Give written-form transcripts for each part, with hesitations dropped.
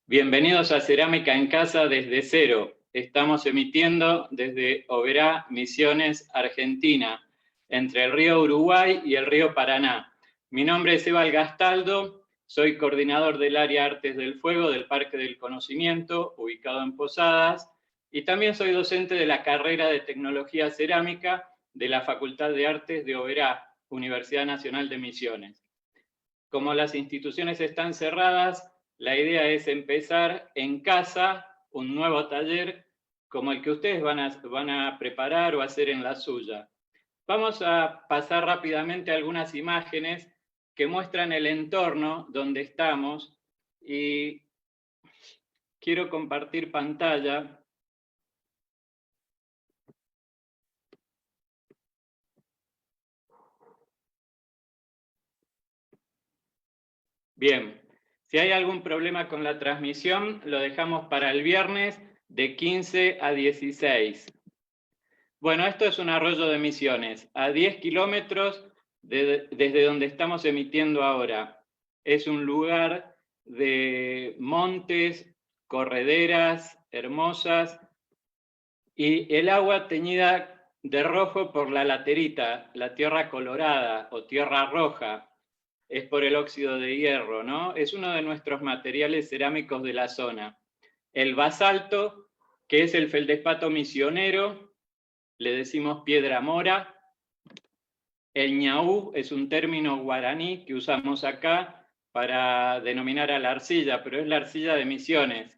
Bienvenidos a Cerámica en Casa desde cero. Estamos emitiendo desde Oberá, Misiones, Argentina, entre el río Uruguay y el río Paraná. Mi nombre es Eval Gastaldo, soy coordinador del área Artes del Fuego del Parque del Conocimiento, ubicado en Posadas, y también soy docente de la carrera de Tecnología Cerámica de la Facultad de Artes de Oberá, Universidad Nacional de Misiones. Como las instituciones están cerradas, la idea es empezar en casa un nuevo taller como el que ustedes van a preparar o hacer en la suya. Vamos a pasar rápidamente algunas imágenes que muestran el entorno donde estamos y quiero compartir pantalla. Bien, si hay algún problema con la transmisión, lo dejamos para el viernes de 15 a 16. Bueno, esto es un arroyo de Misiones, a 10 kilómetros desde donde estamos emitiendo ahora. Es un lugar de montes, correderas hermosas y el agua teñida de rojo por la laterita, la tierra colorada o tierra roja. Es por el óxido de hierro, ¿no? Es uno de nuestros materiales cerámicos de la zona. El basalto, que es el feldespato misionero, le decimos piedra mora. El ñaú es un término guaraní que usamos acá para denominar a la arcilla, pero es la arcilla de Misiones,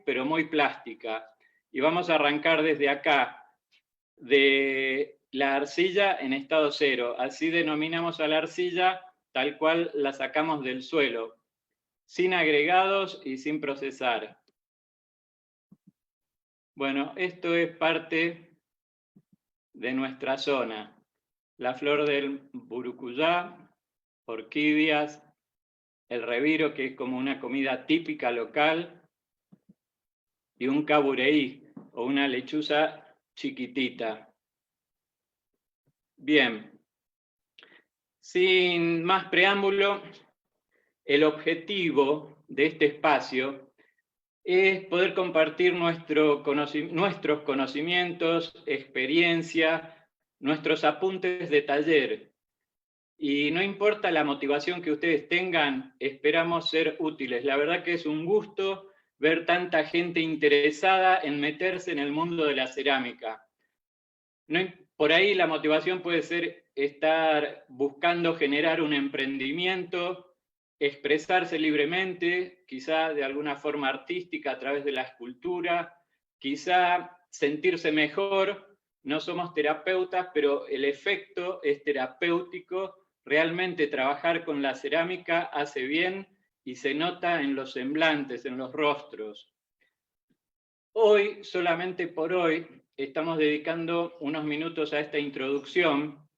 pero muy plástica. Y vamos a arrancar desde acá, de la arcilla en estado cero. Así denominamos a la arcilla tal cual la sacamos del suelo, sin agregados y sin procesar. Bueno, esto es parte de nuestra zona. La flor del burucuyá, orquídeas, el reviro, que es como una comida típica local, y un cabureí, o una lechuza chiquitita. Bien, sin más preámbulo, el objetivo de este espacio es poder compartir nuestros conocimientos, experiencia, nuestros apuntes de taller. Y no importa la motivación que ustedes tengan, esperamos ser útiles. La verdad que es un gusto ver tanta gente interesada en meterse en el mundo de la cerámica. Por ahí la motivación puede ser estar buscando generar un emprendimiento, expresarse libremente, quizá de alguna forma artística a través de la escultura, quizá sentirse mejor. No somos terapeutas, pero el efecto es terapéutico. Realmente trabajar con la cerámica hace bien y se nota en los semblantes, en los rostros. Hoy, solamente por hoy, estamos dedicando unos minutos a esta introducción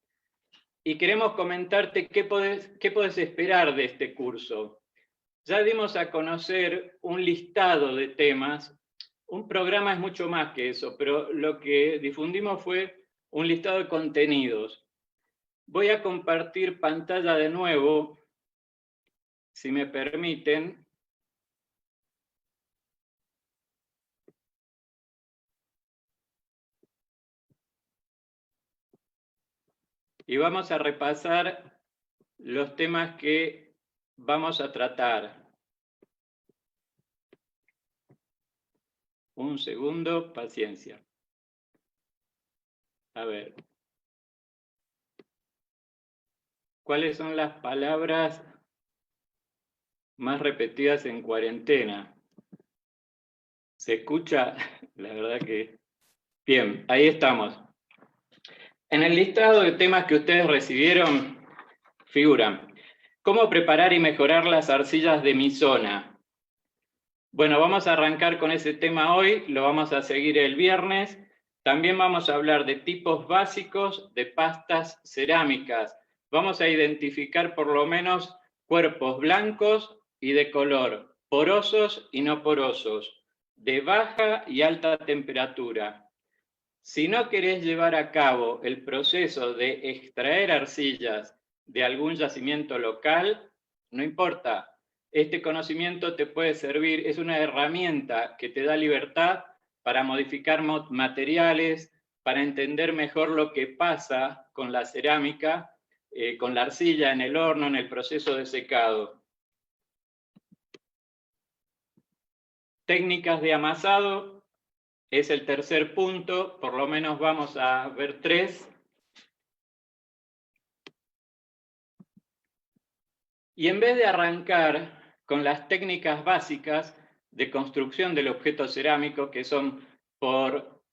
y queremos comentarte qué podés esperar de este curso. Ya dimos a conocer un listado de temas. Un programa es mucho más que eso, pero lo que difundimos fue un listado de contenidos. Voy a compartir pantalla de nuevo, si me permiten. Y vamos a repasar los temas que vamos a tratar. Un segundo, paciencia. A ver. ¿Cuáles son las palabras más repetidas en cuarentena? ¿Se escucha? La verdad que... Bien, ahí estamos. En el listado de temas que ustedes recibieron figuran: ¿cómo preparar y mejorar las arcillas de mi zona? Bueno, vamos a arrancar con ese tema hoy, lo vamos a seguir el viernes. También vamos a hablar de tipos básicos de pastas cerámicas. Vamos a identificar por lo menos cuerpos blancos y de color, porosos y no porosos, de baja y alta temperatura. Si no querés llevar a cabo el proceso de extraer arcillas de algún yacimiento local, no importa. este conocimiento te puede servir, es una herramienta que te da libertad para modificar materiales, para entender mejor lo que pasa con la cerámica, con la arcilla en el horno, en el proceso de secado. Técnicas de amasado es el tercer punto, por lo menos vamos a ver 3. Y en vez de arrancar con las técnicas básicas de construcción del objeto cerámico, que son por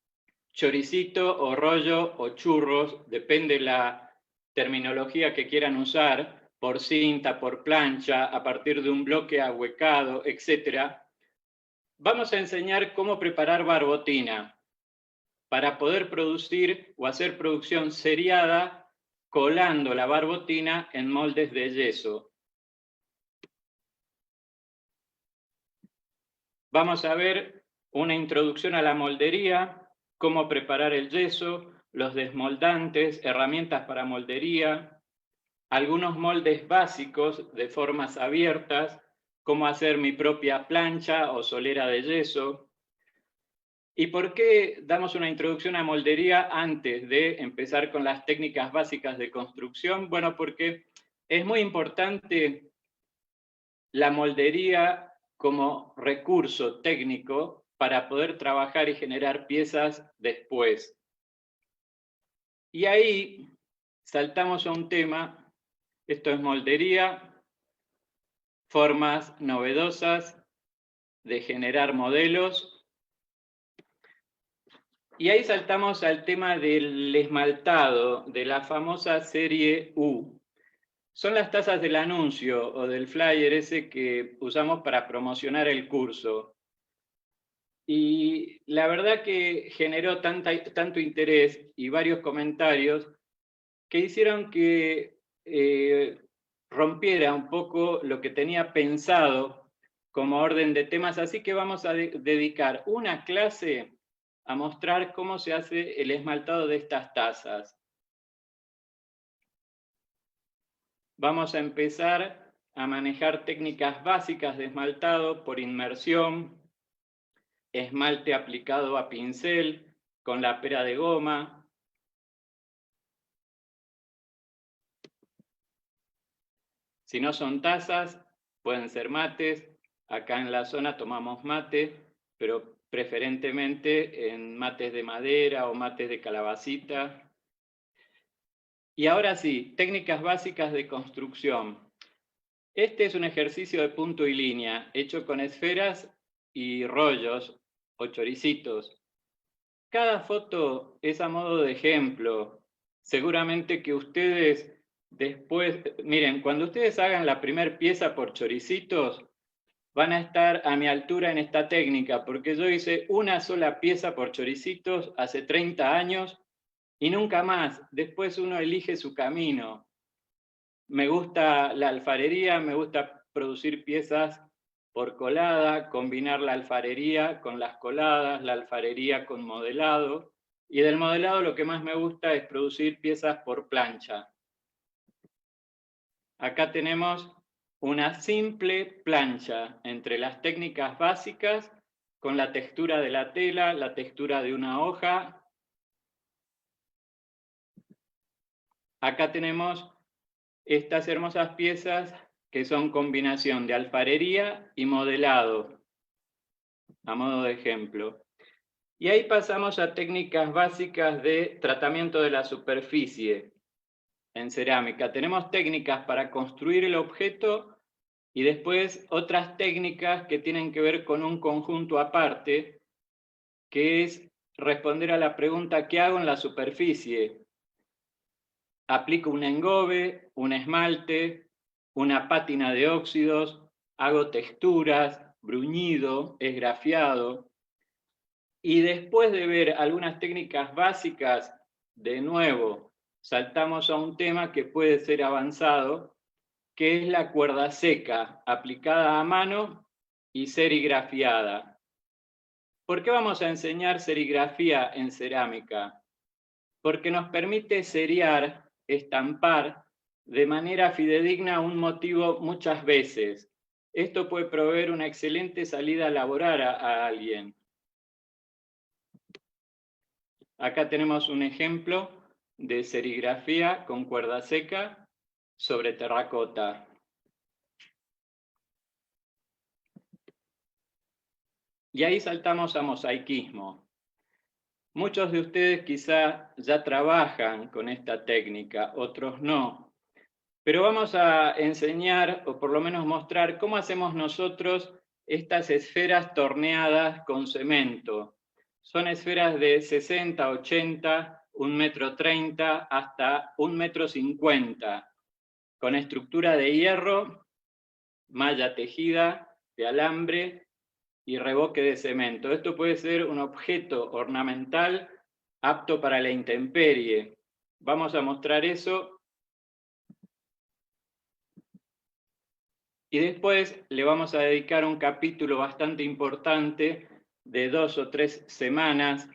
choricito o rollo o churros, depende la terminología que quieran usar, por cinta, por plancha, a partir de un bloque ahuecado, etc. Vamos a enseñar cómo preparar barbotina para poder producir o hacer producción seriada colando la barbotina en moldes de yeso. Vamos a ver una introducción a la moldería, cómo preparar el yeso, los desmoldantes, herramientas para moldería, algunos moldes básicos de formas abiertas, cómo hacer mi propia plancha o solera de yeso. ¿Y por qué damos una introducción a moldería antes de empezar con las técnicas básicas de construcción? Bueno, porque es muy importante la moldería como recurso técnico para poder trabajar y generar piezas después. Y ahí saltamos a un tema, esto es moldería, formas novedosas de generar modelos. Y ahí saltamos al tema del esmaltado, de la famosa serie U. Son las tazas del anuncio o del flyer ese que usamos para promocionar el curso. Y la verdad que generó tanto interés y varios comentarios que hicieron que rompiera un poco lo que tenía pensado como orden de temas. Así que vamos a dedicar una clase a mostrar cómo se hace el esmaltado de estas tazas. Vamos a empezar a manejar técnicas básicas de esmaltado por inmersión, esmalte aplicado a pincel, con la pera de goma. Si no son tazas, pueden ser mates. Acá en la zona tomamos mate, pero preferentemente en mates de madera o mates de calabacita. Y ahora sí, técnicas básicas de construcción. Este es un ejercicio de punto y línea, hecho con esferas y rollos o choricitos. Cada foto es a modo de ejemplo. Seguramente que ustedes después, miren, cuando ustedes hagan la primer pieza por choricitos, van a estar a mi altura en esta técnica, porque yo hice una sola pieza por choricitos hace 30 años y nunca más. Después uno elige su camino. Me gusta la alfarería, me gusta producir piezas por colada, combinar la alfarería con las coladas, la alfarería con modelado. Y del modelado lo que más me gusta es producir piezas por plancha. Acá tenemos una simple plancha entre las técnicas básicas con la textura de la tela, la textura de una hoja. Acá tenemos estas hermosas piezas que son combinación de alfarería y modelado, a modo de ejemplo. Y ahí pasamos a técnicas básicas de tratamiento de la superficie en cerámica. Tenemos técnicas para construir el objeto y después otras técnicas que tienen que ver con un conjunto aparte, que es responder a la pregunta ¿qué hago en la superficie? Aplico un engobe, un esmalte, una pátina de óxidos, hago texturas, bruñido, esgrafiado. Y después de ver algunas técnicas básicas, de nuevo, saltamos a un tema que puede ser avanzado, que es la cuerda seca, aplicada a mano y serigrafiada. ¿Por qué vamos a enseñar serigrafía en cerámica? Porque nos permite seriar, estampar de manera fidedigna un motivo muchas veces. Esto puede proveer una excelente salida laboral a alguien. Acá tenemos un ejemplo de serigrafía con cuerda seca sobre terracota. Y ahí saltamos a mosaicismo. Muchos de ustedes quizá ya trabajan con esta técnica, otros no. Pero vamos a enseñar, o por lo menos mostrar, cómo hacemos nosotros estas esferas torneadas con cemento. Son esferas de 60, 80, 1,30 m hasta 1,50 m, con estructura de hierro, malla tejida, de alambre y revoque de cemento. Esto puede ser un objeto ornamental apto para la intemperie. Vamos a mostrar eso. Y después le vamos a dedicar un capítulo bastante importante de 2 o 3 semanas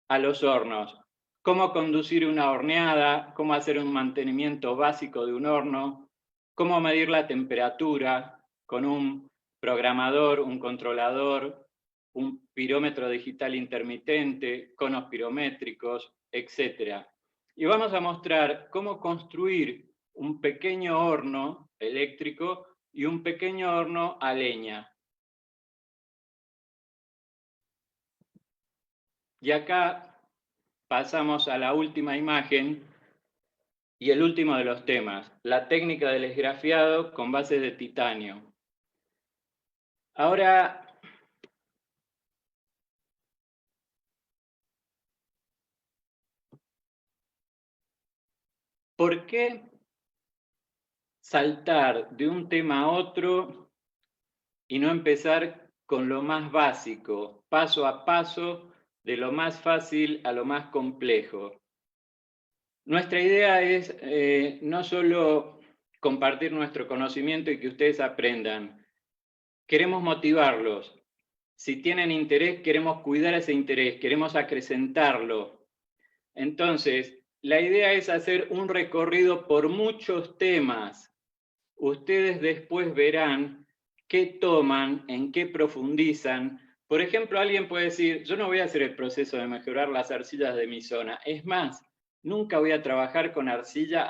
a los hornos. Cómo conducir una horneada, cómo hacer un mantenimiento básico de un horno, cómo medir la temperatura con un programador, un controlador, un pirómetro digital intermitente, conos pirométricos, etc. Y vamos a mostrar cómo construir un pequeño horno eléctrico y un pequeño horno a leña. Y acá pasamos a la última imagen y el último de los temas, la técnica del esgrafiado con bases de titanio. Ahora, ¿por qué saltar de un tema a otro y no empezar con lo más básico, paso a paso, de lo más fácil a lo más complejo? Nuestra idea es no solo compartir nuestro conocimiento y que ustedes aprendan, queremos motivarlos. Si tienen interés, queremos cuidar ese interés, queremos acrecentarlo. Entonces, la idea es hacer un recorrido por muchos temas. Ustedes después verán qué toman, en qué profundizan. Por ejemplo, alguien puede decir, yo no voy a hacer el proceso de mejorar las arcillas de mi zona. Es más, nunca voy a trabajar con arcilla,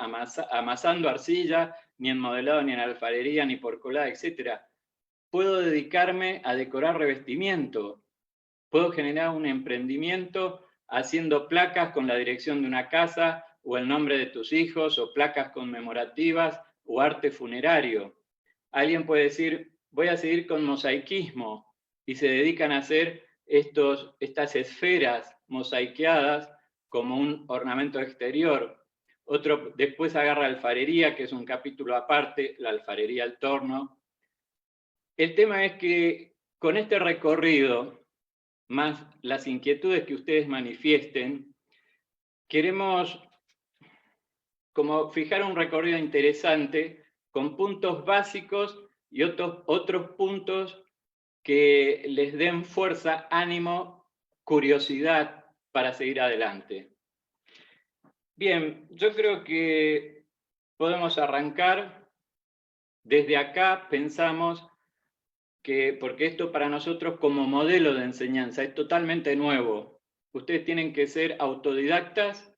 amasando arcilla, ni en modelado, ni en alfarería, ni por colada, etc. Puedo dedicarme a decorar revestimiento. Puedo generar un emprendimiento haciendo placas con la dirección de una casa o el nombre de tus hijos, o placas conmemorativas o arte funerario. Alguien puede decir, voy a seguir con mosaicismo, y se dedican a hacer estas esferas mosaiqueadas como un ornamento exterior. Otro después agarra alfarería, que es un capítulo aparte, la alfarería al torno. El tema es que con este recorrido, más las inquietudes que ustedes manifiesten, queremos como fijar un recorrido interesante con puntos básicos y otros puntos que les den fuerza, ánimo, curiosidad para seguir adelante. Bien, yo creo que podemos arrancar. Desde acá pensamos que, porque esto para nosotros como modelo de enseñanza es totalmente nuevo, ustedes tienen que ser autodidactas.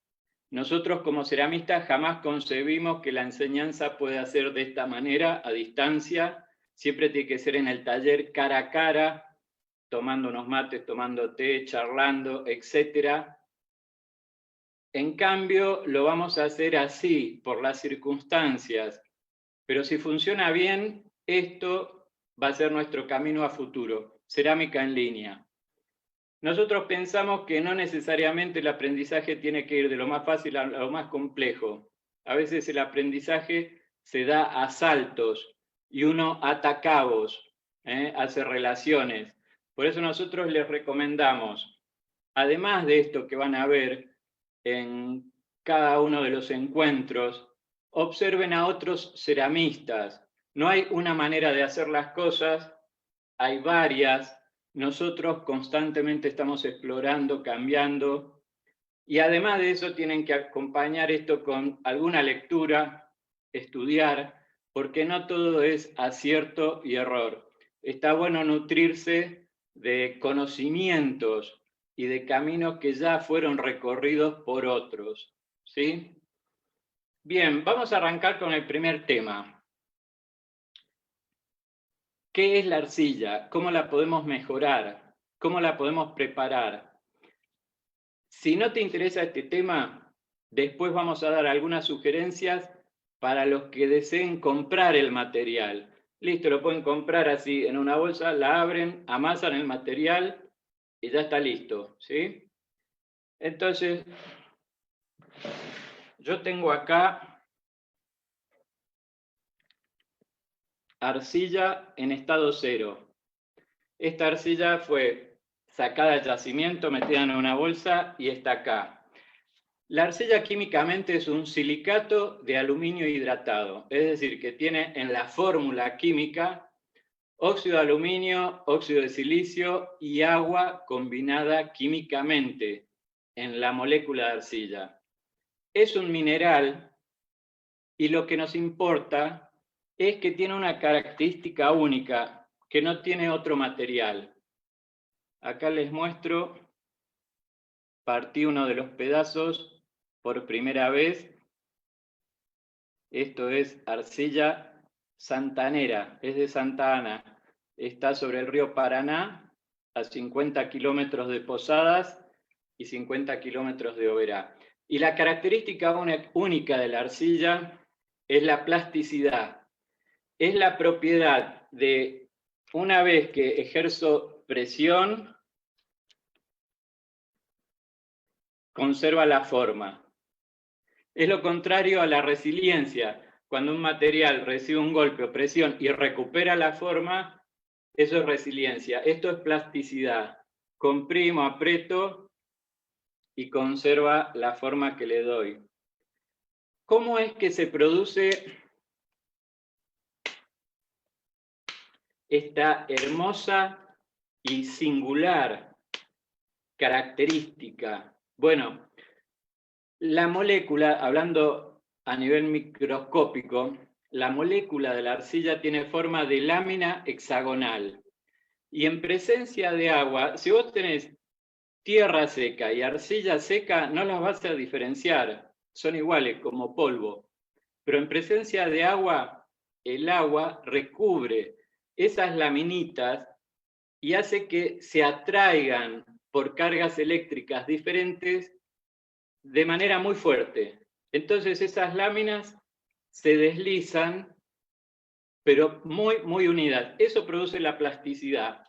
Nosotros como ceramistas jamás concebimos que la enseñanza pueda ser de esta manera, a distancia. Siempre tiene que ser en el taller cara a cara, tomando unos mates, tomando té, charlando, etc. En cambio, lo vamos a hacer así, por las circunstancias. Pero si funciona bien, esto va a ser nuestro camino a futuro, cerámica en línea. Nosotros pensamos que no necesariamente el aprendizaje tiene que ir de lo más fácil a lo más complejo. A veces el aprendizaje se da a saltos y uno ata cabos, hace relaciones. Por eso nosotros les recomendamos, además de esto que van a ver en cada uno de los encuentros, observen a otros ceramistas. No hay una manera de hacer las cosas, hay varias. Nosotros constantemente estamos explorando, cambiando, y además de eso tienen que acompañar esto con alguna lectura, estudiar, porque no todo es acierto y error. Está bueno nutrirse de conocimientos y de caminos que ya fueron recorridos por otros, ¿sí? Bien, vamos a arrancar con el primer tema. ¿Qué es la arcilla? ¿Cómo la podemos mejorar? ¿Cómo la podemos preparar? Si no te interesa este tema, después vamos a dar algunas sugerencias para los que deseen comprar el material. Listo, lo pueden comprar así en una bolsa, la abren, amasan el material y ya está listo, ¿sí? Entonces, yo tengo acá arcilla en estado cero. Esta arcilla fue sacada del yacimiento, metida en una bolsa y está acá. La arcilla químicamente es un silicato de aluminio hidratado, es decir, que tiene en la fórmula química óxido de aluminio, óxido de silicio y agua combinada químicamente en la molécula de arcilla. Es un mineral y lo que nos importa es que tiene una característica única que no tiene otro material. Acá les muestro, partí uno de los pedazos por primera vez. Esto es arcilla santanera, es de Santa Ana. Está sobre el río Paraná, a 50 kilómetros de Posadas y 50 kilómetros de Oberá. Y la característica única de la arcilla es la plasticidad. Es la propiedad de, una vez que ejerzo presión, conserva la forma. Es lo contrario a la resiliencia. Cuando un material recibe un golpe o presión y recupera la forma, eso es resiliencia. Esto es plasticidad. Comprimo, aprieto y conserva la forma que le doy. ¿Cómo es que se produce esta hermosa y singular característica? Bueno, la molécula, hablando a nivel microscópico, la molécula de la arcilla tiene forma de lámina hexagonal. Y en presencia de agua, si vos tenés tierra seca y arcilla seca, no las vas a diferenciar, son iguales como polvo. Pero en presencia de agua, el agua recubre esas laminitas y hace que se atraigan por cargas eléctricas diferentes de manera muy fuerte. Entonces esas láminas se deslizan, pero muy, muy unidas. Eso produce la plasticidad.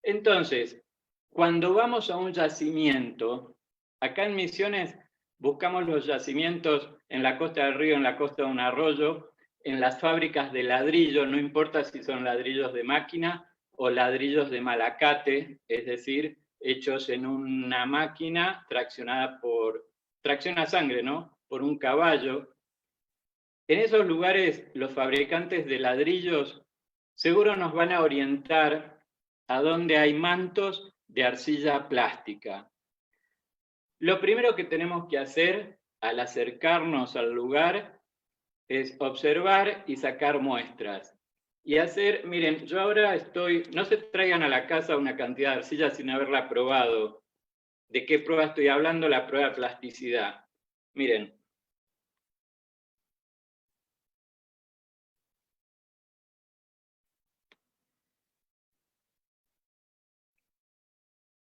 Entonces, cuando vamos a un yacimiento, acá en Misiones buscamos los yacimientos en la costa del río, en la costa de un arroyo, en las fábricas de ladrillo, no importa si son ladrillos de máquina o ladrillos de malacate, es decir, hechos en una máquina traccionada por, tracción a sangre, ¿no? Por un caballo. En esos lugares, los fabricantes de ladrillos seguro nos van a orientar a donde hay mantos de arcilla plástica. Lo primero que tenemos que hacer al acercarnos al lugar es observar y sacar muestras. Y hacer, miren, yo ahora estoy, no se traigan a la casa una cantidad de arcilla sin haberla probado. ¿De qué prueba estoy hablando? La prueba de plasticidad. Miren.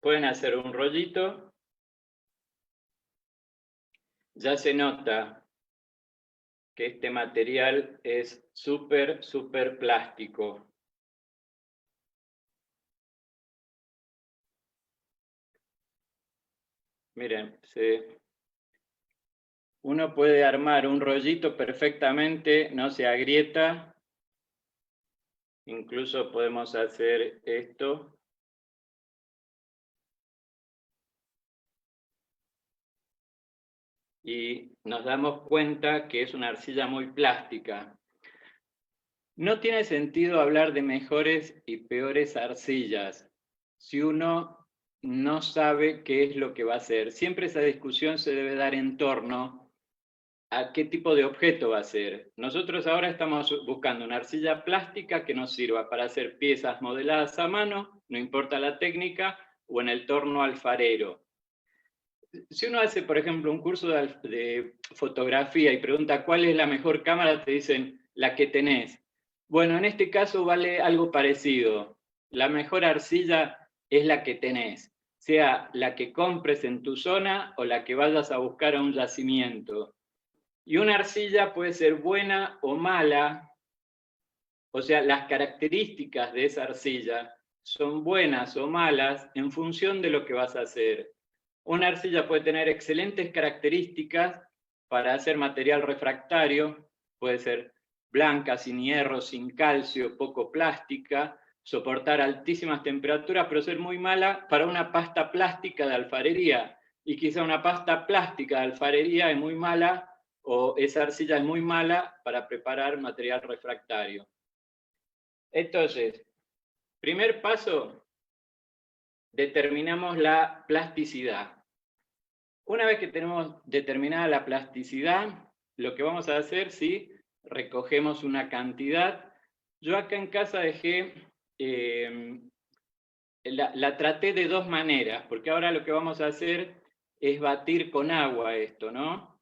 Pueden hacer un rollito. Ya se nota que este material es súper, súper plástico. Miren, uno puede armar un rollito perfectamente, no se agrieta. Incluso podemos hacer esto. Y nos damos cuenta que es una arcilla muy plástica. No tiene sentido hablar de mejores y peores arcillas si uno no sabe qué es lo que va a hacer. Siempre esa discusión se debe dar en torno a qué tipo de objeto va a ser. Nosotros ahora estamos buscando una arcilla plástica que nos sirva para hacer piezas modeladas a mano, no importa la técnica, o en el torno alfarero. Si uno hace, por ejemplo, un curso de fotografía y pregunta cuál es la mejor cámara, te dicen la que tenés. Bueno, en este caso vale algo parecido. La mejor arcilla es la que tenés, sea la que compres en tu zona o la que vayas a buscar a un yacimiento. Y una arcilla puede ser buena o mala, o sea, las características de esa arcilla son buenas o malas en función de lo que vas a hacer. Una arcilla puede tener excelentes características para hacer material refractario, puede ser blanca, sin hierro, sin calcio, poco plástica, soportar altísimas temperaturas, pero ser muy mala para una pasta plástica de alfarería. Y quizá una pasta plástica de alfarería es muy mala, o esa arcilla es muy mala para preparar material refractario. Entonces, primer paso, determinamos la plasticidad. Una vez que tenemos determinada la plasticidad, lo que vamos a hacer, sí, recogemos una cantidad. Yo acá en casa dejé, la traté de dos maneras, porque ahora lo que vamos a hacer es batir con agua esto, ¿no?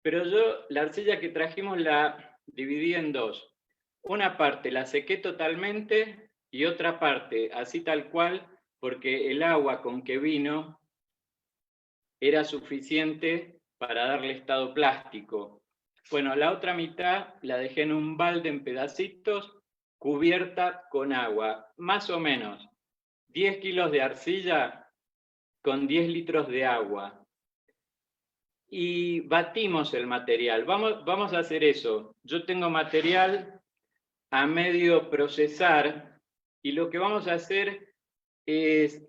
Pero yo la arcilla que trajimos la dividí en dos. Una parte la sequé totalmente y otra parte, así tal cual, porque el agua con que vino era suficiente para darle estado plástico. Bueno, la otra mitad la dejé en un balde en pedacitos, cubierta con agua, más o menos 10 kilos de arcilla con 10 litros de agua. Y batimos el material. Vamos a hacer eso. Yo tengo material a medio procesar y lo que vamos a hacer es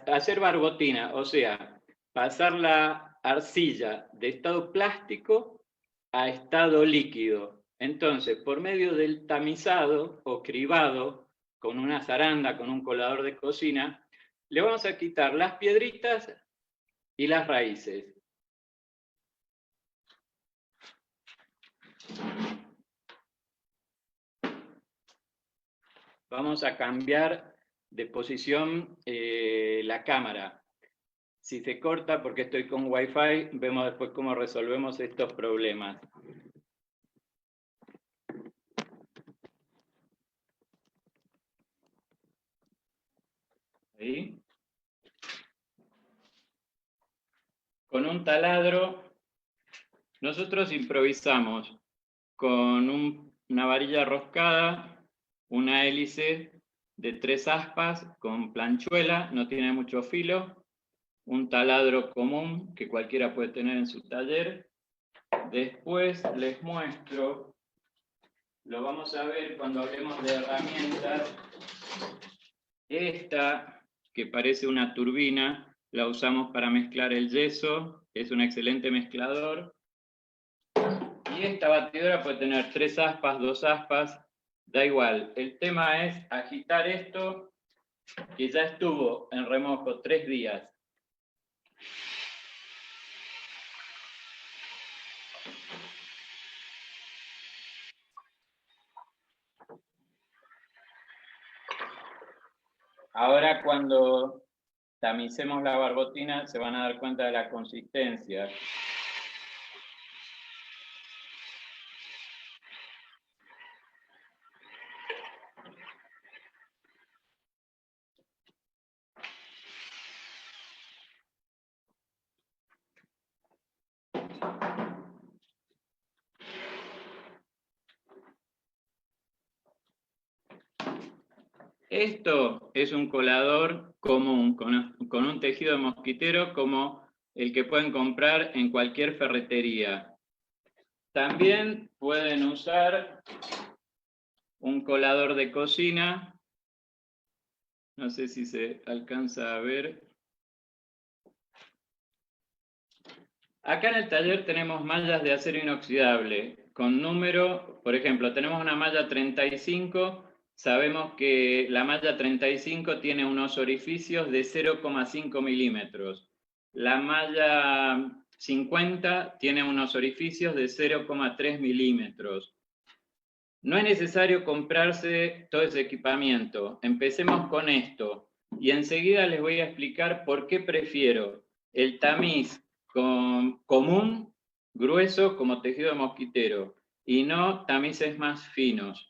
hacer barbotina, o sea, pasar la arcilla de estado plástico a estado líquido. Entonces, por medio del tamizado o cribado, con una zaranda, con un colador de cocina, le vamos a quitar las piedritas y las raíces. Vamos a cambiar de posición la cámara. Si se corta porque estoy con Wi-Fi, vemos después cómo resolvemos estos problemas. Ahí. Con un taladro, nosotros improvisamos con una varilla roscada, una hélice de 3 aspas con planchuela, no tiene mucho filo, un taladro común que cualquiera puede tener en su taller. Después les muestro, lo vamos a ver cuando hablemos de herramientas. Esta, que parece una turbina, la usamos para mezclar el yeso, es un excelente mezclador. Y esta batidora puede tener 3 aspas, 2 aspas, da igual. El tema es agitar esto, que ya estuvo en remojo 3 días. Ahora cuando tamicemos la barbotina se van a dar cuenta de la consistencia. Esto es un colador común, con un tejido de mosquitero como el que pueden comprar en cualquier ferretería. También pueden usar un colador de cocina. No sé si se alcanza a ver. Acá en el taller tenemos mallas de acero inoxidable con número, por ejemplo, tenemos una malla 35. Sabemos que la malla 35 tiene unos orificios de 0,5 milímetros. La malla 50 tiene unos orificios de 0,3 milímetros. No es necesario comprarse todo ese equipamiento. Empecemos con esto. Y enseguida les voy a explicar por qué prefiero el tamiz común, grueso, como tejido de mosquitero, y no tamices más finos.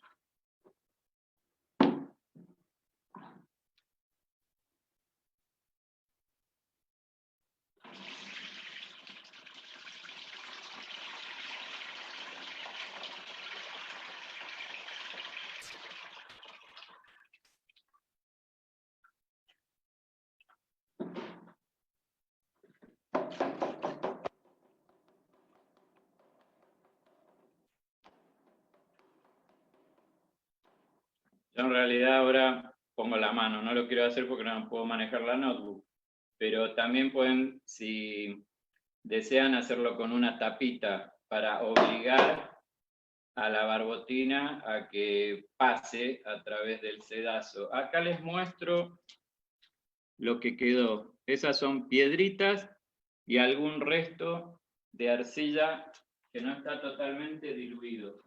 Yo en realidad ahora pongo la mano, no lo quiero hacer porque no puedo manejar la notebook, pero también pueden, si desean, hacerlo con una tapita para obligar a la barbotina a que pase a través del sedazo. Acá les muestro lo que quedó. Esas son piedritas y algún resto de arcilla que no está totalmente diluido.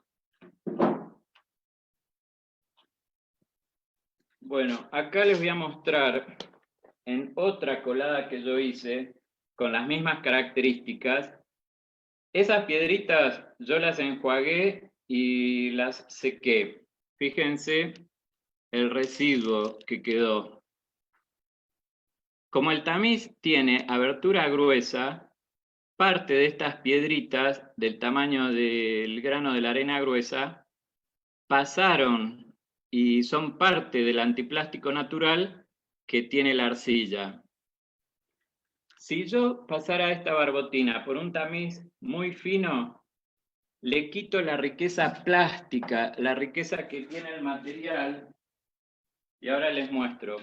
Bueno, acá les voy a mostrar en otra colada que yo hice, con las mismas características. Esas piedritas yo las enjuagué y las sequé. Fíjense el residuo que quedó. Como el tamiz tiene abertura gruesa, parte de estas piedritas del tamaño del grano de la arena gruesa pasaron y son parte del antiplástico natural que tiene la arcilla. Si yo pasara esta barbotina por un tamiz muy fino, le quito la riqueza plástica, la riqueza que tiene el material, y ahora les muestro.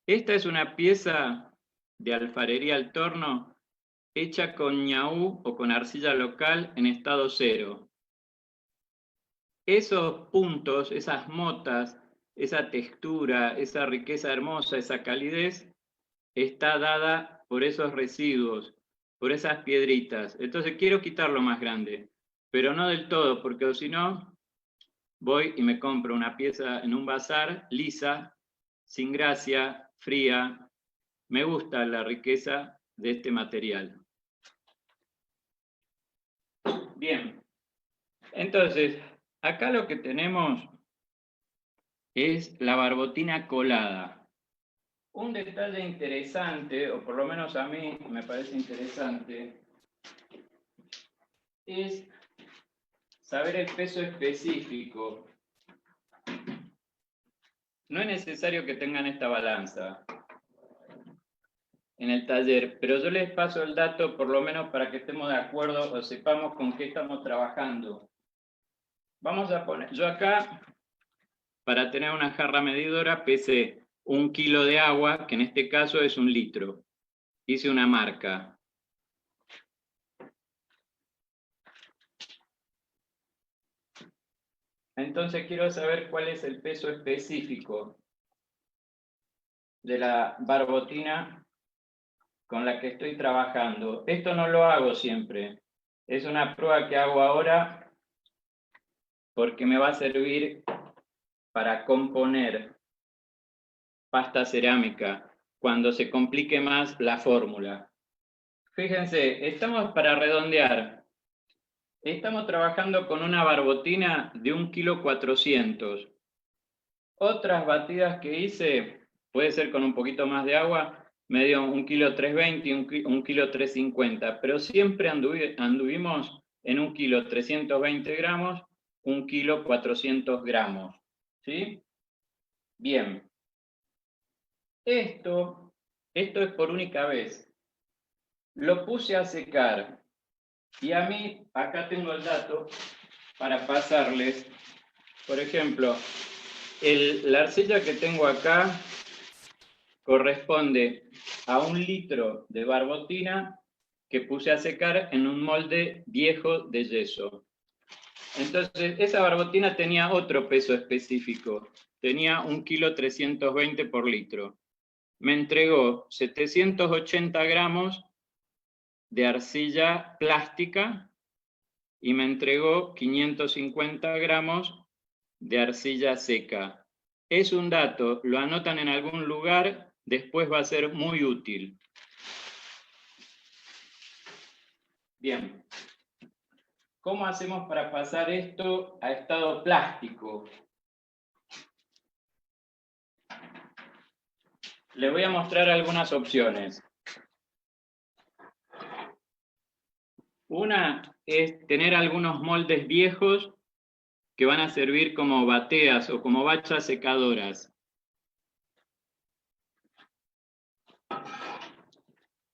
Esta es una pieza de alfarería al torno hecha con ñaú o con arcilla local en estado cero. Esos puntos, esas motas, esa textura, esa riqueza hermosa, esa calidez, está dada por esos residuos, por esas piedritas. Entonces quiero quitarlo más grande, pero no del todo, porque si no, voy y me compro una pieza en un bazar, lisa, sin gracia, fría. Me gusta la riqueza de este material. Bien, entonces, acá lo que tenemos es la barbotina colada. Un detalle interesante, o por lo menos a mí me parece interesante, es saber el peso específico. No es necesario que tengan esta balanza en el taller, pero yo les paso el dato por lo menos para que estemos de acuerdo o sepamos con qué estamos trabajando. Vamos a poner, yo acá, para tener una jarra medidora, pesé 1 kilo de agua, que en este caso es 1 litro. Hice una marca. Entonces quiero saber cuál es el peso específico de la barbotina con la que estoy trabajando. Esto no lo hago siempre. Es una prueba que hago ahora porque me va a servir para componer pasta cerámica cuando se complique más la fórmula. Fíjense, estamos para redondear. Estamos trabajando con una barbotina de 1,4 kg. Otras batidas que hice, puede ser con un poquito más de agua, me dio 1,320 kg, 1,350 kg, pero siempre anduvimos en 1,320 gramos, 1,400 gramos. ¿Sí? Bien. Esto es por única vez. Lo puse a secar. Y a mí, acá tengo el dato para pasarles. Por ejemplo, la arcilla que tengo acá corresponde a 1 litro de barbotina que puse a secar en un molde viejo de yeso. Entonces, esa barbotina tenía otro peso específico. Tenía 1,320 kg por litro. Me entregó 780 gramos de arcilla plástica y me entregó 550 gramos de arcilla seca. Es un dato, lo anotan en algún lugar, después va a ser muy útil. Bien. ¿Cómo hacemos para pasar esto a estado plástico? Les voy a mostrar algunas opciones. Una es tener algunos moldes viejos que van a servir como bateas o como bachas secadoras.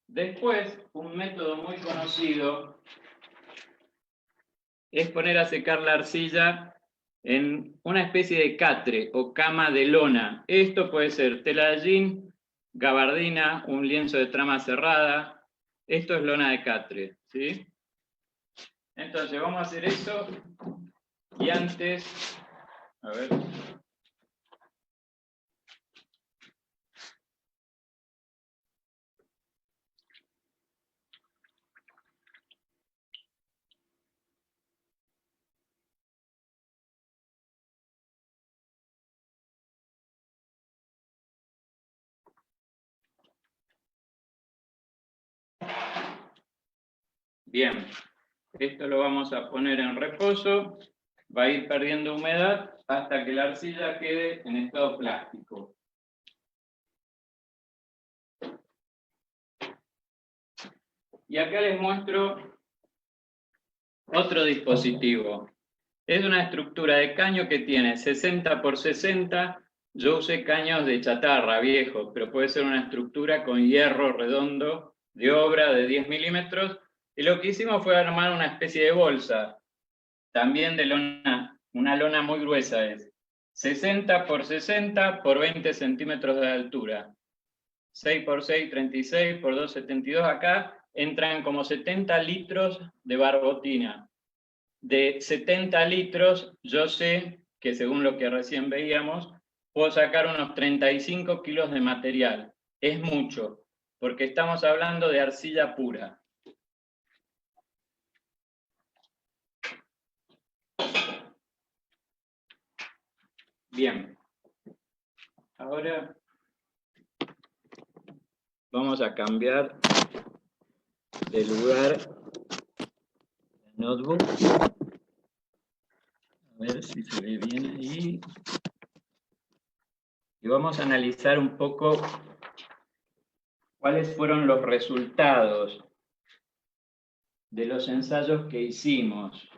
Después, un método muy conocido es poner a secar la arcilla en una especie de catre o cama de lona. Esto puede ser tela de jean, gabardina, un lienzo de trama cerrada. Esto es lona de catre, ¿sí? Entonces vamos a hacer eso y antes, a ver. Bien, esto lo vamos a poner en reposo, va a ir perdiendo humedad hasta que la arcilla quede en estado plástico. Y acá les muestro otro dispositivo. Es una estructura de caño que tiene 60 por 60. Yo usé caños de chatarra, viejos, pero puede ser una estructura con hierro redondo de obra de 10 milímetros. Y lo que hicimos fue armar una especie de bolsa, también de lona, una lona muy gruesa es. 60 por 60 por 20 centímetros de altura. 6 por 6, 36 por 2, 72. Acá entran como 70 litros de barbotina. De 70 litros, yo sé que según lo que recién veíamos, puedo sacar unos 35 kilos de material. Es mucho, porque estamos hablando de arcilla pura. Bien. Ahora vamos a cambiar de lugar el notebook. A ver si se ve bien ahí. Y vamos a analizar un poco cuáles fueron los resultados de los ensayos que hicimos.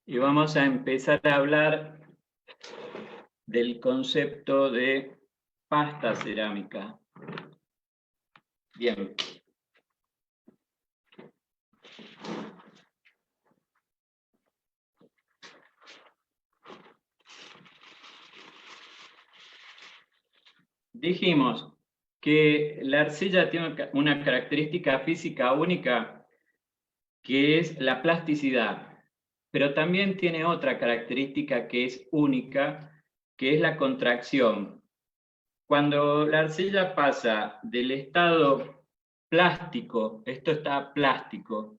Y vamos a empezar a hablar del concepto de pasta cerámica. Bien. Dijimos que la arcilla tiene una característica física única, que es la plasticidad, pero también tiene otra característica que es única, que es la contracción. Cuando la arcilla pasa del estado plástico, esto está plástico,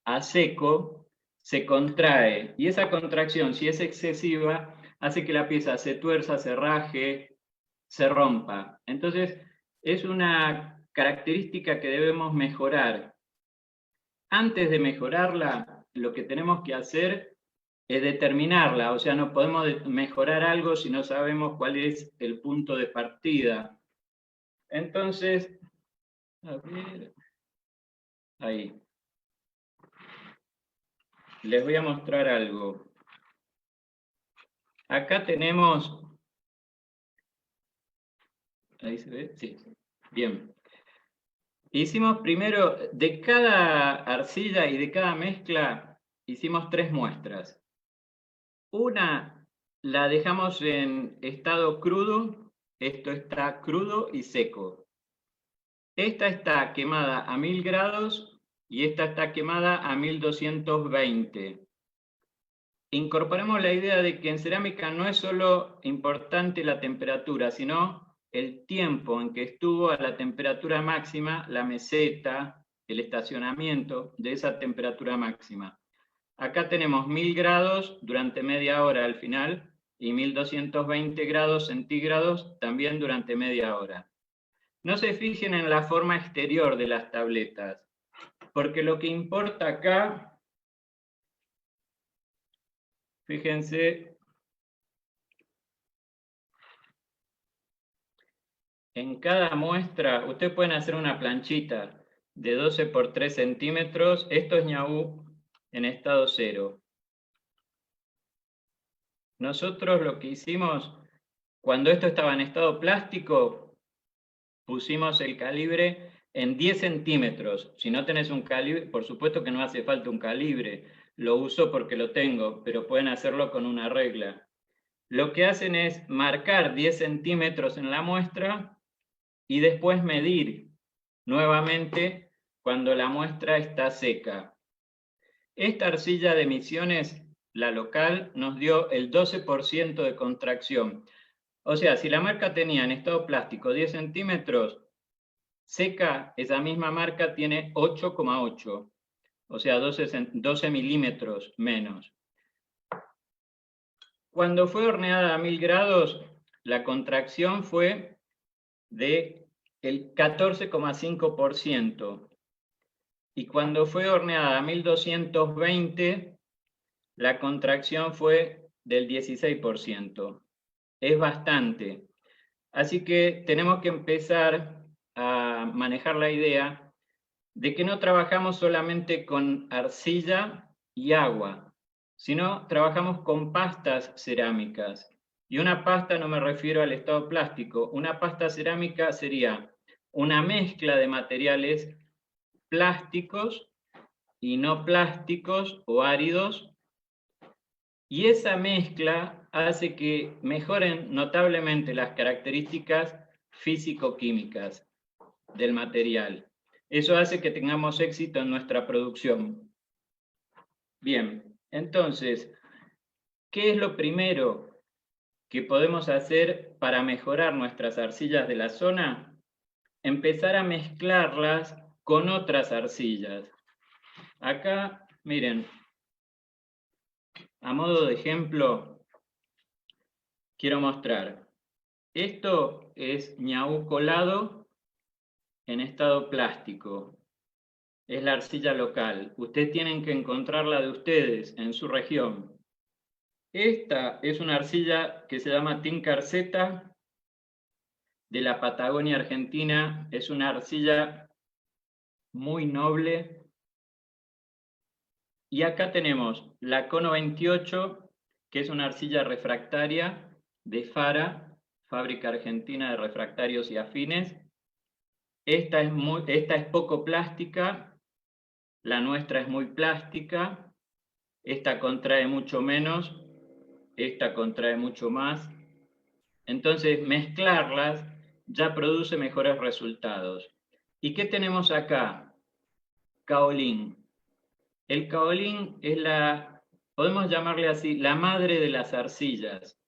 a seco, se contrae, y esa contracción, si es excesiva, hace que la pieza se tuerza, se raje, se rompa. Entonces, es una característica que debemos mejorar. Antes de mejorarla, lo que tenemos que hacer es determinarla, o sea, no podemos mejorar algo si no sabemos cuál es el punto de partida. Entonces, a ver, ahí. Les voy a mostrar algo. Acá tenemos... ¿Ahí se ve? Sí. Bien. Hicimos primero, de cada arcilla y de cada mezcla, hicimos 3 muestras. Una la dejamos en estado crudo, esto está crudo y seco. Esta está quemada a 1000 grados y esta está quemada a 1220. Incorporamos la idea de que en cerámica no es solo importante la temperatura, sino el tiempo en que estuvo a la temperatura máxima, la meseta, el estacionamiento de esa temperatura máxima. Acá tenemos 1000 grados durante media hora al final y 1220 grados centígrados también durante media hora. No se fijen en la forma exterior de las tabletas, porque lo que importa acá, fíjense, en cada muestra, ustedes pueden hacer una planchita de 12 por 3 centímetros, esto es ñaú en estado cero. Nosotros lo que hicimos, cuando esto estaba en estado plástico, pusimos el calibre en 10 centímetros. Si no tenés un calibre, por supuesto que no hace falta un calibre, lo uso porque lo tengo, pero pueden hacerlo con una regla. Lo que hacen es marcar 10 centímetros en la muestra y después medir nuevamente cuando la muestra está seca. Esta arcilla de Misiones, la local, nos dio el 12% de contracción. O sea, si la marca tenía en estado plástico 10 centímetros, seca, esa misma marca tiene 8,8, o sea, 12 milímetros menos. Cuando fue horneada a 1000 grados, la contracción fue de el 14,5%. Y cuando fue horneada a 1220, la contracción fue del 16%. Es bastante. Así que tenemos que empezar a manejar la idea de que no trabajamos solamente con arcilla y agua, sino trabajamos con pastas cerámicas. Y una pasta no me refiero al estado plástico, una pasta cerámica sería una mezcla de materiales plásticos y no plásticos o áridos, y esa mezcla hace que mejoren notablemente las características físico-químicas del material. Eso hace que tengamos éxito en nuestra producción. Bien, entonces, ¿qué es lo primero que podemos hacer para mejorar nuestras arcillas de la zona? Empezar a mezclarlas con otras arcillas. Acá, miren, a modo de ejemplo, quiero mostrar. Esto es ñaú colado en estado plástico. Es la arcilla local. Ustedes tienen que encontrar la de ustedes en su región. Esta es una arcilla que se llama Tincarceta de la Patagonia Argentina. Es una arcilla muy noble. Y acá tenemos la Cono 28, que es una arcilla refractaria de Fara, Fábrica Argentina de Refractarios y Afines. Esta es poco plástica, la nuestra es muy plástica, esta contrae mucho menos, esta contrae mucho más. Entonces, mezclarlas ya produce mejores resultados. ¿Y qué tenemos acá? Kaolín. El kaolín es podemos llamarle así, la madre de las arcillas.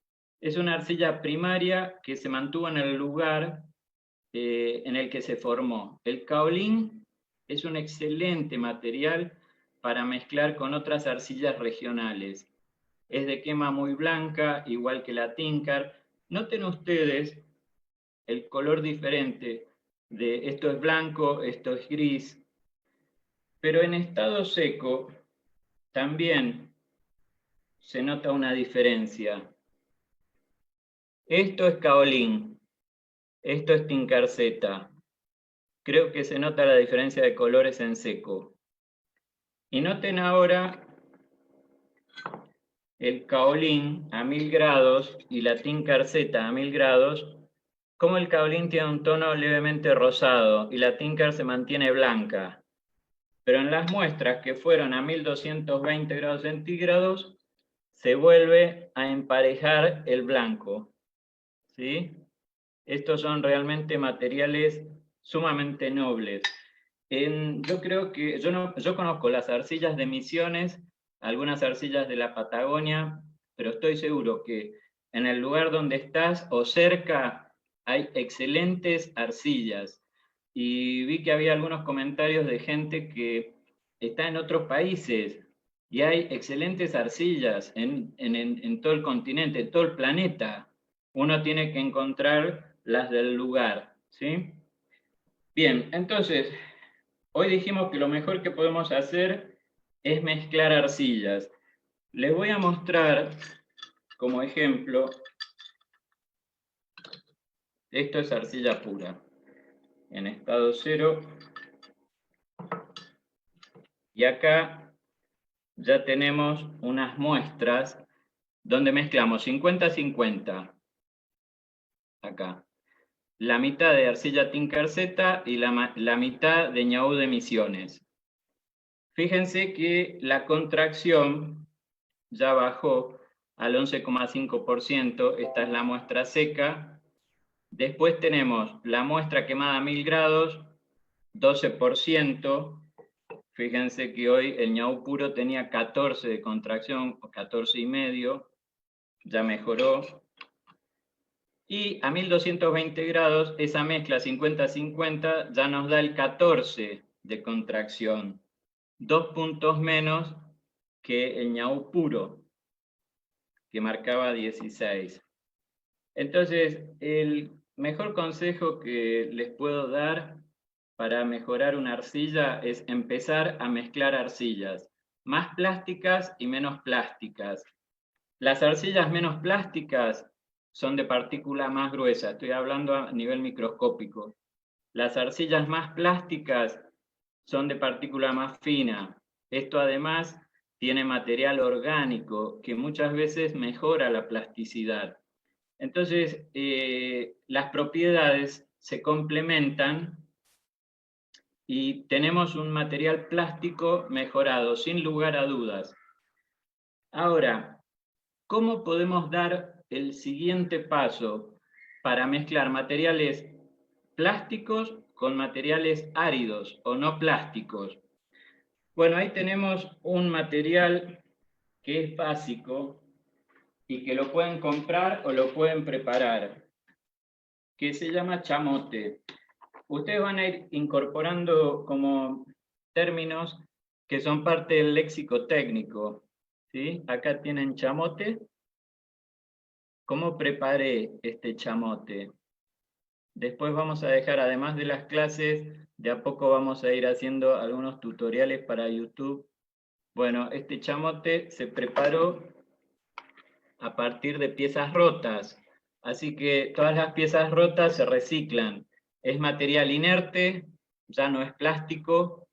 Es una arcilla primaria que se mantuvo en el lugar en el que se formó. El kaolín es un excelente material para mezclar con otras arcillas regionales. Es de quema muy blanca, igual que la Tincar. Noten ustedes el color diferente de esto es blanco, esto es gris, pero en estado seco también se nota una diferencia. Esto es kaolín, esto es Tincarceta. Creo que se nota la diferencia de colores en seco. Y noten ahora el kaolín a 1000 grados y la Tincarceta a 1000 grados, como el kaolín tiene un tono levemente rosado y la Tincar se mantiene blanca. Pero en las muestras que fueron a 1220 grados centígrados, se vuelve a emparejar el blanco. ¿Sí? Estos son realmente materiales sumamente nobles. Yo creo que, yo conozco las arcillas de Misiones, algunas arcillas de la Patagonia, pero estoy seguro que en el lugar donde estás o cerca hay excelentes arcillas. Y vi que había algunos comentarios de gente que está en otros países y hay excelentes arcillas en todo el continente, en todo el planeta. Uno tiene que encontrar las del lugar, ¿sí? Bien, entonces, hoy dijimos que lo mejor que podemos hacer es mezclar arcillas. Les voy a mostrar como ejemplo, esto es arcilla pura, en estado cero, y acá ya tenemos unas muestras donde mezclamos 50-50, acá. La mitad de arcilla Tinker Z y la mitad de ñaú de Misiones. Fíjense que la contracción ya bajó al 11,5%, esta es la muestra seca. Después tenemos la muestra quemada a 1000 grados, 12%. Fíjense que hoy el ñaú puro tenía 14 de contracción, 14,5, ya mejoró. Y a 1220 grados, esa mezcla 50-50 ya nos da el 14 de contracción, 2 puntos menos que el ñaú puro, que marcaba 16. Entonces, el mejor consejo que les puedo dar para mejorar una arcilla es empezar a mezclar arcillas, más plásticas y menos plásticas. Las arcillas menos plásticas son de partícula más gruesa, estoy hablando a nivel microscópico. Las arcillas más plásticas son de partícula más fina. Esto además tiene material orgánico que muchas veces mejora la plasticidad. Entonces, las propiedades se complementan y tenemos un material plástico mejorado, sin lugar a dudas. Ahora, ¿cómo podemos dar el siguiente paso para mezclar materiales plásticos con materiales áridos o no plásticos? Bueno, ahí tenemos un material que es básico y que lo pueden comprar o lo pueden preparar, que se llama chamote. Ustedes van a ir incorporando como términos que son parte del léxico técnico, ¿sí? Acá tienen chamote. ¿Cómo preparé este chamote? Después vamos a dejar, además de las clases, de a poco vamos a ir haciendo algunos tutoriales para YouTube. Bueno, este chamote se preparó a partir de piezas rotas, así que todas las piezas rotas se reciclan. Es material inerte, ya no es plástico.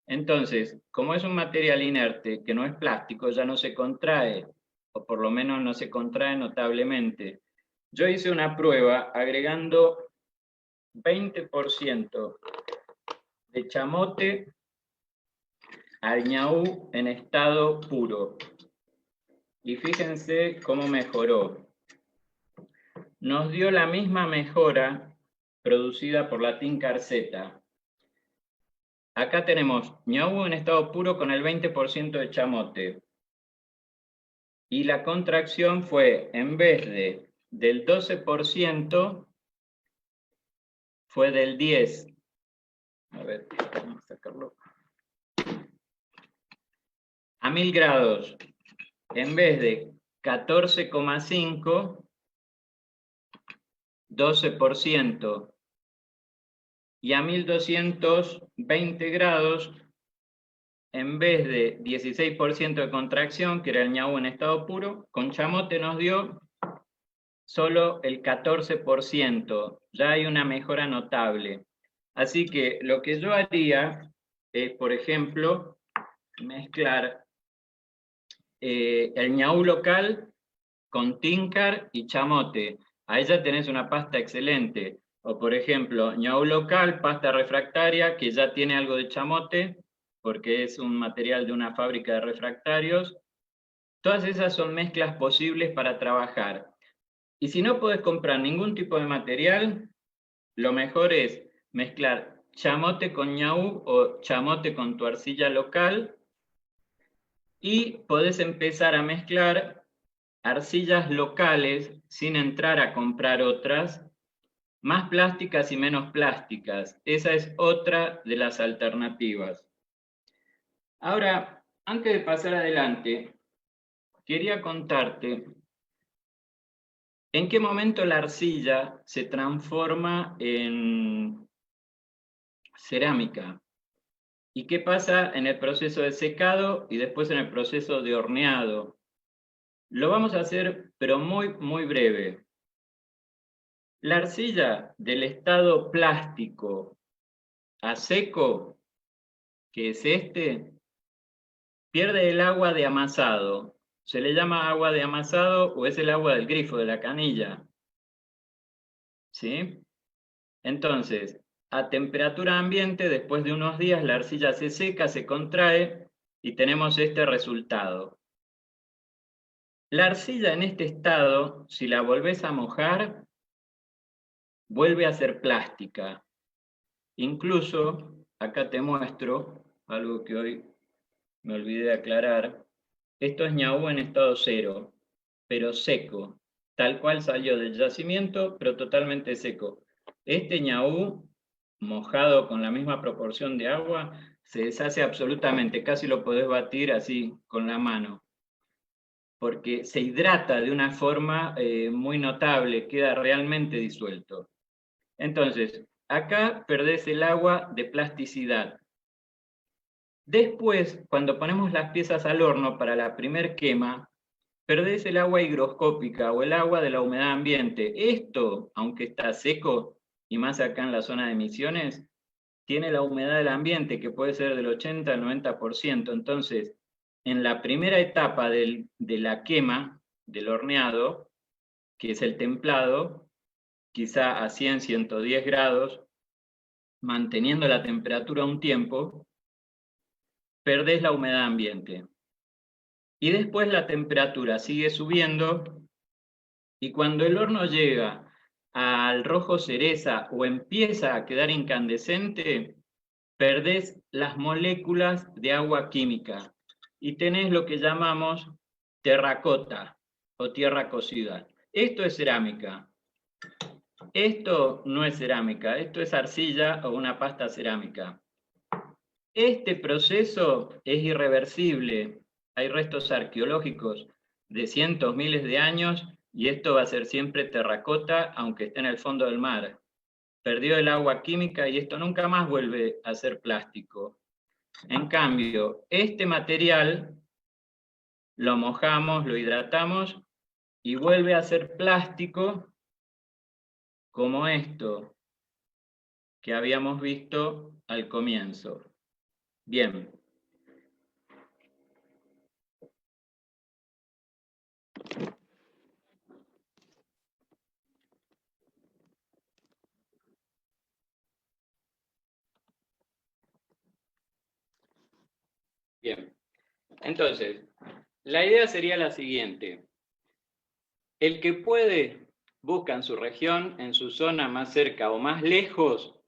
Entonces, como es un material inerte que no es plástico, ya no se contrae, o por lo menos no se contrae notablemente. Yo hice una prueba agregando 20% de chamote al ñaú en estado puro. Y fíjense cómo mejoró. Nos dio la misma mejora producida por la Tinker Z. Acá tenemos ñaú en estado puro con el 20% de chamote. Y la contracción fue, en vez del 12%, fue del 10%. A ver, vamos a sacarlo. A 1000 grados, en vez de 14,5%, 12%. Y a 1220 grados, en vez de 16% de contracción, que era el ñaú en estado puro, con chamote nos dio solo el 14%. Ya hay una mejora notable. Así que lo que yo haría es, por ejemplo, mezclar el ñaú local con Tinker y chamote. Ahí ya tenés una pasta excelente. O por ejemplo, ñaú local, pasta refractaria, que ya tiene algo de chamote, porque es un material de una fábrica de refractarios. Todas esas son mezclas posibles para trabajar. Y si no podés comprar ningún tipo de material, lo mejor es mezclar chamote con ñaú o chamote con tu arcilla local, y podés empezar a mezclar arcillas locales sin entrar a comprar otras, más plásticas y menos plásticas. Esa es otra de las alternativas. Ahora, antes de pasar adelante, quería contarte en qué momento la arcilla se transforma en cerámica y qué pasa en el proceso de secado y después en el proceso de horneado. Lo vamos a hacer, pero muy breve. La arcilla del estado plástico a seco, que es este, pierde el agua de amasado. Se le llama agua de amasado o es el agua del grifo, de la canilla. ¿Sí? Entonces, a temperatura ambiente, después de unos días, la arcilla se seca, se contrae y tenemos este resultado. La arcilla en este estado, si la volvés a mojar, vuelve a ser plástica. Incluso, acá te muestro algo que hoy me olvidé de aclarar. Esto es ñaú en estado cero, pero seco, tal cual salió del yacimiento, pero totalmente seco. Este ñaú, mojado con la misma proporción de agua, se deshace absolutamente, casi lo podés batir así con la mano, porque se hidrata de una forma muy notable, queda realmente disuelto. Entonces, acá perdés el agua de plasticidad. Después, cuando ponemos las piezas al horno para la primer quema, perdés el agua higroscópica o el agua de la humedad ambiente. Esto, aunque está seco, y más acá en la zona de Misiones, tiene la humedad del ambiente que puede ser del 80 al 90%. Entonces, en la primera etapa de la quema, del horneado, que es el templado, quizá a 100, 110 grados, manteniendo la temperatura un tiempo, perdés la humedad ambiente. Y después la temperatura sigue subiendo y cuando el horno llega al rojo cereza o empieza a quedar incandescente, perdés las moléculas de agua química y tenés lo que llamamos terracota o tierra cocida. Esto es cerámica. Esto no es cerámica, esto es arcilla o una pasta cerámica. Este proceso es irreversible. Hay restos arqueológicos de cientos, miles de años y esto va a ser siempre terracota, aunque esté en el fondo del mar. Perdió el agua química y esto nunca más vuelve a ser plástico. En cambio, este material lo mojamos, lo hidratamos y vuelve a ser plástico como esto que habíamos visto al comienzo. Bien. Bien. Entonces, la idea sería la siguiente. El que puede, busca en su región, en su zona más cerca o más lejos,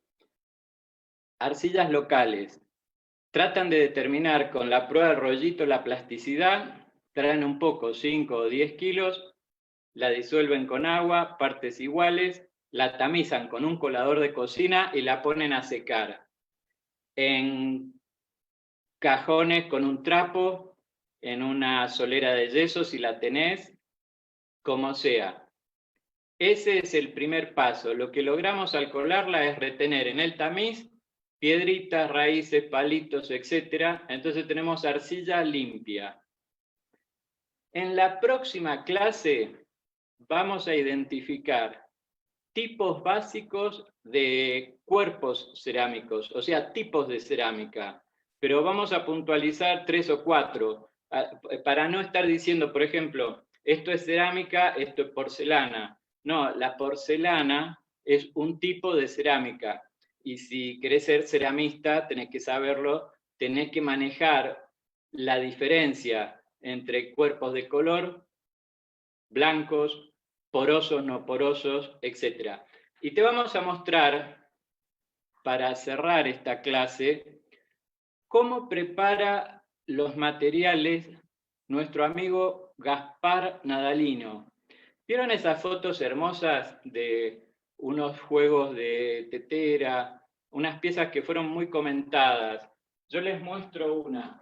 arcillas locales. Tratan de determinar con la prueba del rollito la plasticidad, traen un poco, 5 o 10 kilos, la disuelven con agua, partes iguales, la tamizan con un colador de cocina y la ponen a secar en cajones con un trapo, en una solera de yeso si la tenés, como sea. Ese es el primer paso. Lo que logramos al colarla es retener en el tamiz piedritas, raíces, palitos, etc. Entonces tenemos arcilla limpia. En la próxima clase vamos a identificar tipos básicos de cuerpos cerámicos, o sea, tipos de cerámica, pero vamos a puntualizar 3 o 4, para no estar diciendo, por ejemplo, esto es cerámica, esto es porcelana. No, la porcelana es un tipo de cerámica, y si querés ser ceramista, tenés que saberlo, tenés que manejar la diferencia entre cuerpos de color, blancos, porosos, no porosos, etc. Y te vamos a mostrar, para cerrar esta clase, cómo prepara los materiales nuestro amigo Gaspar Nadalino. ¿Vieron esas fotos hermosas de unos juegos de tetera, unas piezas que fueron muy comentadas. Yo les muestro una.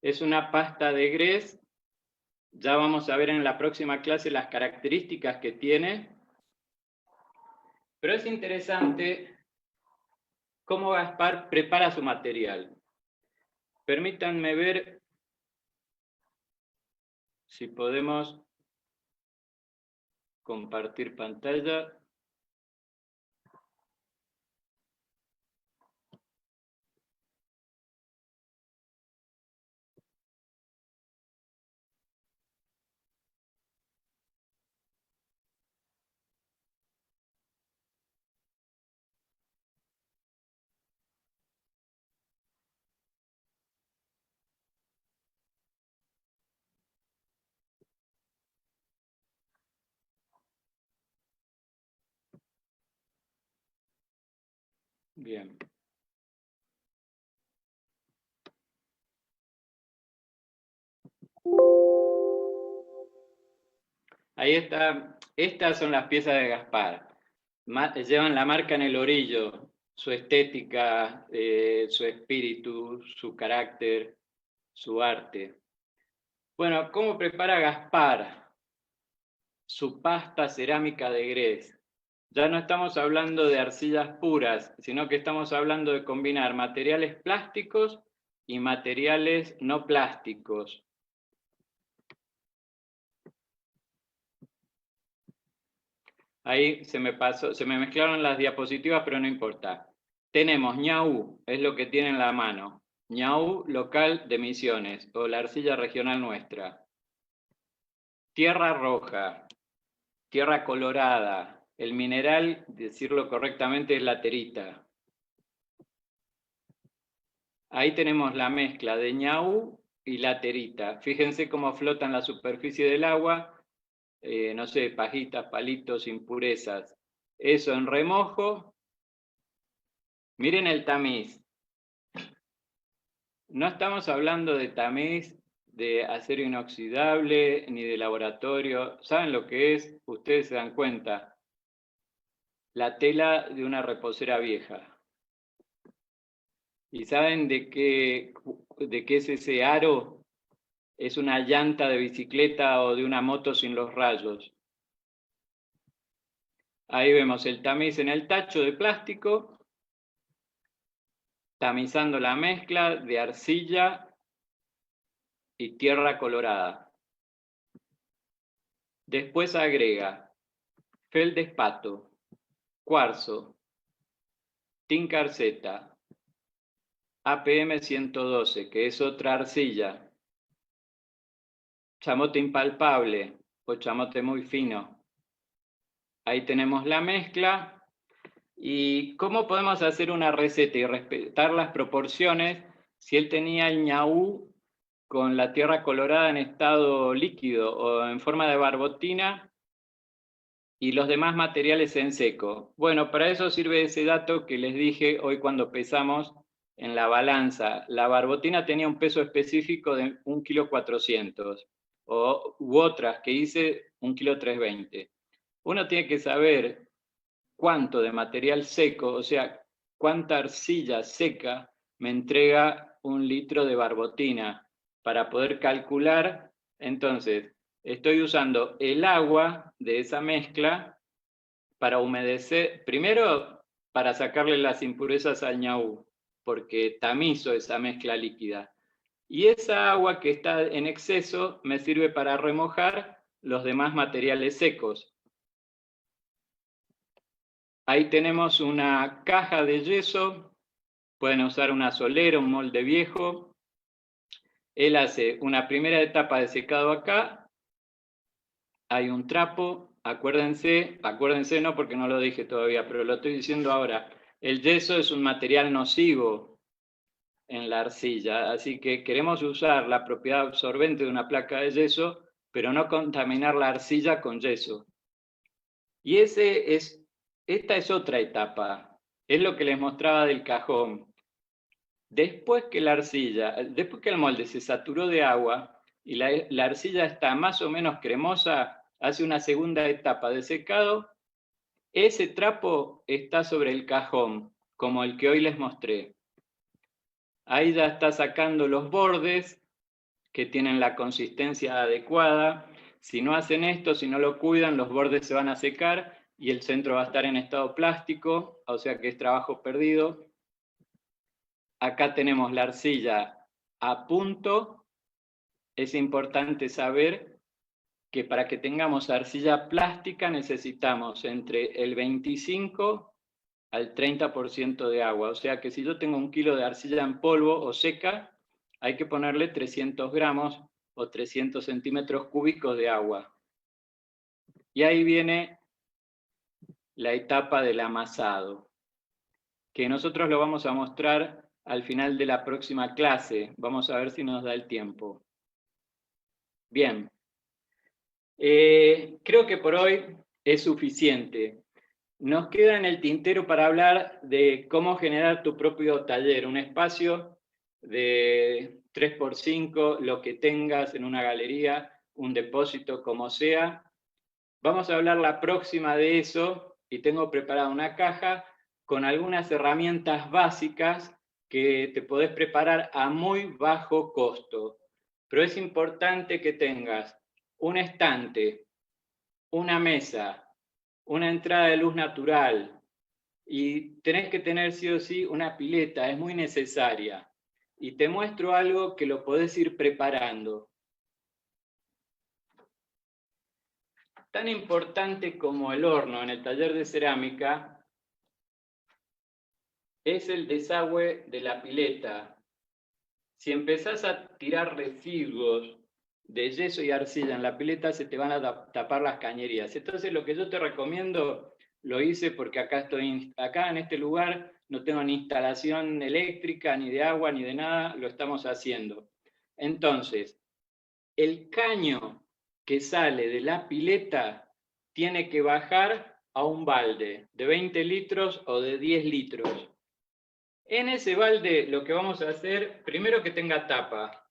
Es una pasta de grés. Ya vamos a ver en la próxima clase las características que tiene. Pero es interesante cómo Gaspar prepara su material. Permítanme ver si podemos compartir pantalla. Bien. Ahí está. Estas son las piezas de Gaspar. Llevan la marca en el orillo, su estética, su espíritu, su carácter, su arte. Bueno, ¿cómo prepara Gaspar su pasta cerámica de grés? Ya no estamos hablando de arcillas puras, sino que estamos hablando de combinar materiales plásticos y materiales no plásticos. Ahí se me mezclaron las diapositivas, pero no importa. Tenemos ñaú, es lo que tiene en la mano. ñaú local de Misiones, o la arcilla regional nuestra. Tierra roja, tierra colorada. El mineral, decirlo correctamente, es laterita. Ahí tenemos la mezcla de ñaú y laterita. Fíjense cómo flota en la superficie del agua. No sé, pajitas, palitos, impurezas. Eso en remojo. Miren el tamiz. No estamos hablando de tamiz de acero inoxidable ni de laboratorio. ¿Saben lo que es? Ustedes se dan cuenta. La tela de una reposera vieja. ¿Y saben de qué es ese aro? Es una llanta de bicicleta o de una moto sin los rayos. Ahí vemos el tamiz en el tacho de plástico, tamizando la mezcla de arcilla y tierra colorada. Después agrega feldespato, cuarzo, tincarseta, APM 112, que es otra arcilla, chamote impalpable o chamote muy fino. Ahí tenemos la mezcla. ¿Y cómo podemos hacer una receta y respetar las proporciones si él tenía el ñaú con la tierra colorada en estado líquido o en forma de barbotina y los demás materiales en seco? Bueno, para eso sirve ese dato que les dije hoy cuando pesamos en la balanza. La barbotina tenía un peso específico de 1,4 kg u otras que hice 1,320 kg. Uno tiene que saber cuánto de material seco, o sea, cuánta arcilla seca me entrega 1 litro de barbotina para poder calcular. Entonces, estoy usando el agua de esa mezcla para humedecer, primero para sacarle las impurezas al ñaú, porque tamizo esa mezcla líquida. Y esa agua que está en exceso me sirve para remojar los demás materiales secos. Ahí tenemos una caja de yeso, pueden usar una solera, un molde viejo. Él hace una primera etapa de secado acá, hay un trapo, acuérdense no porque no lo dije todavía, pero lo estoy diciendo ahora, el yeso es un material nocivo en la arcilla, así que queremos usar la propiedad absorbente de una placa de yeso, pero no contaminar la arcilla con yeso. Y esta es otra etapa, es lo que les mostraba del cajón. Después que el molde se saturó de agua, y la arcilla está más o menos cremosa, hace una segunda etapa de secado. Ese trapo está sobre el cajón, como el que hoy les mostré. Ahí ya está sacando los bordes que tienen la consistencia adecuada. Si no hacen esto, si no lo cuidan, los bordes se van a secar y el centro va a estar en estado plástico, o sea que es trabajo perdido. Acá tenemos la arcilla a punto. Es importante saber que para que tengamos arcilla plástica necesitamos entre el 25 al 30% de agua. O sea que si yo tengo 1 kilo de arcilla en polvo o seca, hay que ponerle 300 gramos o 300 centímetros cúbicos de agua. Y ahí viene la etapa del amasado, que nosotros lo vamos a mostrar al final de la próxima clase. Vamos a ver si nos da el tiempo. Bien. Creo que por hoy es suficiente. Nos queda en el tintero para hablar de cómo generar tu propio taller, un espacio de 3x5, lo que tengas en una galería, un depósito, como sea. Vamos a hablar la próxima de eso y tengo preparada una caja con algunas herramientas básicas que te podés preparar a muy bajo costo. Pero es importante que tengas un estante, una mesa, una entrada de luz natural y tenés que tener sí o sí una pileta, es muy necesaria. Y te muestro algo que lo podés ir preparando. Tan importante como el horno en el taller de cerámica es el desagüe de la pileta. Si empezás a tirar residuos de yeso y arcilla en la pileta, se te van a tapar las cañerías. Entonces lo que yo te recomiendo, lo hice porque acá en este lugar no tengo ni instalación eléctrica, ni de agua, ni de nada, lo estamos haciendo. Entonces, el caño que sale de la pileta tiene que bajar a un balde de 20 litros o de 10 litros. En ese balde lo que vamos a hacer, primero que tenga tapa,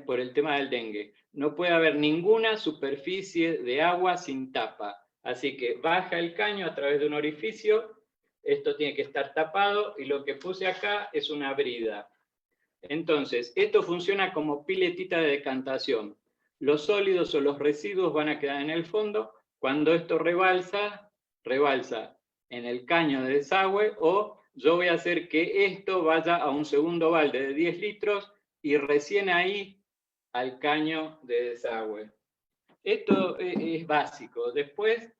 por el tema del dengue. No puede haber ninguna superficie de agua sin tapa. Así que baja el caño a través de un orificio, esto tiene que estar tapado y lo que puse acá es una brida. Entonces, esto funciona como piletita de decantación. Los sólidos o los residuos van a quedar en el fondo. Cuando esto rebalsa en el caño de desagüe, o yo voy a hacer que esto vaya a un segundo balde de 10 litros y recién ahí al caño de desagüe. Esto es básico. Después,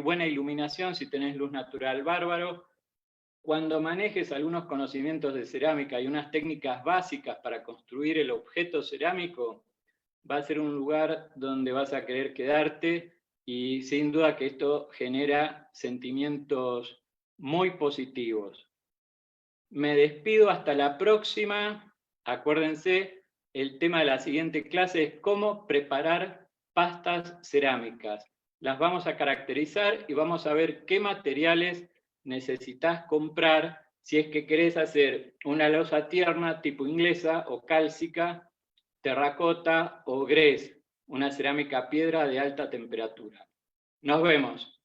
buena iluminación, si tenés luz natural, bárbaro. Cuando manejes algunos conocimientos de cerámica y unas técnicas básicas para construir el objeto cerámico, va a ser un lugar donde vas a querer quedarte y sin duda que esto genera sentimientos muy positivos. Me despido hasta la próxima. Acuérdense, el tema de la siguiente clase es cómo preparar pastas cerámicas. Las vamos a caracterizar y vamos a ver qué materiales necesitas comprar si es que querés hacer una losa tierna tipo inglesa o cálcica, terracota o grés, una cerámica piedra de alta temperatura. Nos vemos.